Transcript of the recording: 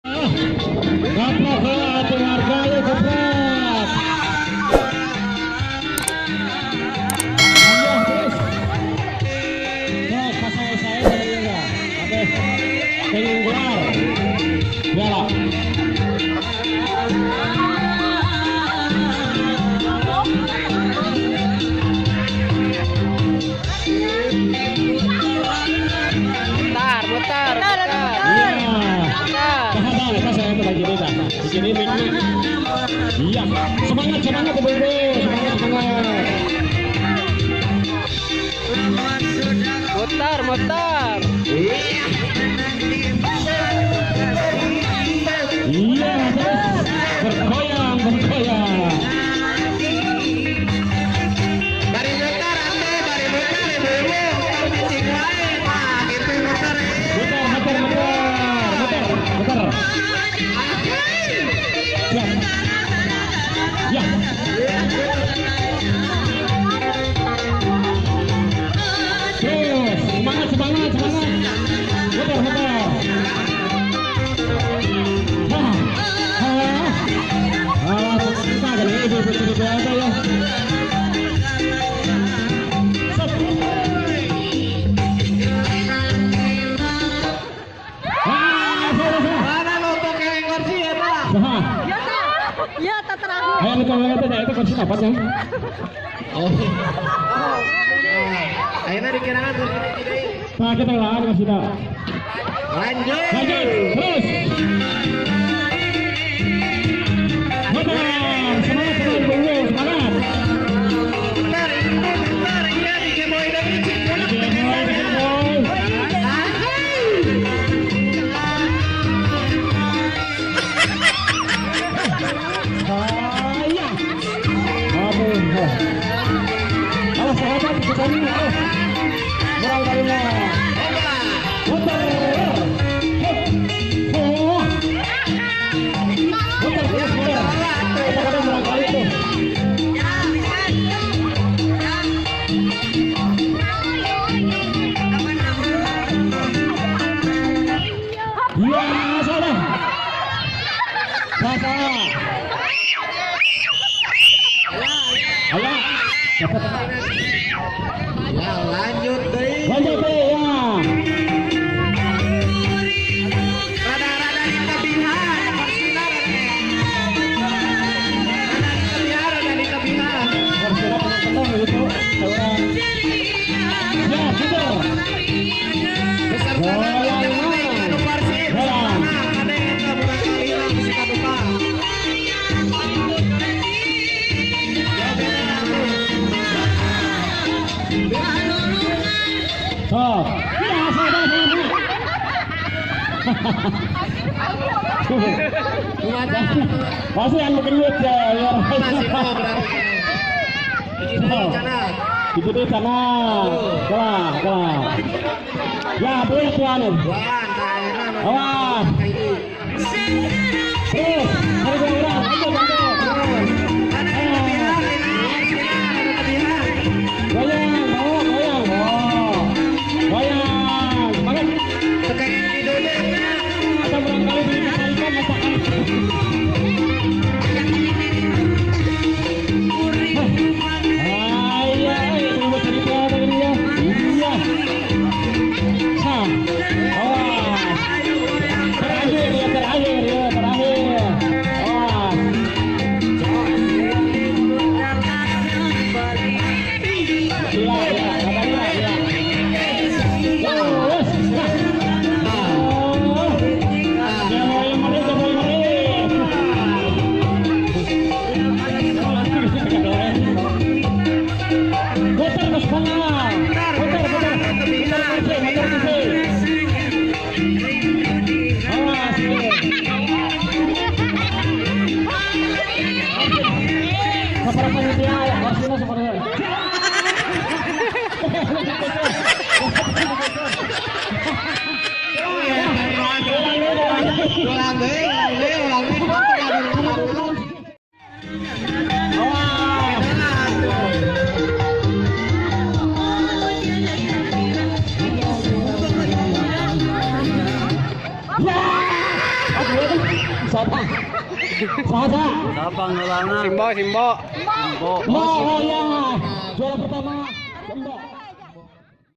Goblok hati harganya goblok. Iya terus. Terus pasal saya dari juga. Habis pengen gelar. Bela. Mutar. Di sini iya, semangat ibu-ibu, semangat. Mutar. Iya, terus bergoyang. Bari mutar ibu-ibu. Cicing wae mah gitu mutar. Mutar. Ya. Terus semangat. Mutar. Kita ada ibu ada ya. Mana lo pakai kursi ya, Pak? Ya, tak terakhir. Ayo itu kursi apa ya? Oh. Akhirnya dikirakan kursi ini. Nah, kita lawan kasih dah. Lanjut. Terus. Semangat ibu-ibu, semangat. Bentar, iya di Gemoy dan Cicing pulang. Awas sahabat, kita ini. Berang kalinya. Mutar. Berang kali tuh. Iya, salah. Ayo. Ya, lanjut deh. Ya. Rada di kebihan, persinar. Rada di kebihan. Penuh gitu. Ya, gitu. Beserta anu Persib. Ada yang kaburan Kalilang suka duka. So, ya sahabat. Masih yang berduit ya. Masih mau berarti. Itu sana. Kalah. Ya, boleh tuan. Awas. Terus, hari orang. Goyang. Semangat. Atau barangkali dikalikan masakan. Terakhir. Sapa. Sasa. Sabang Nolana. Simbo, Simbo. Simbo. Oh ya. Juara pertama. Simbo.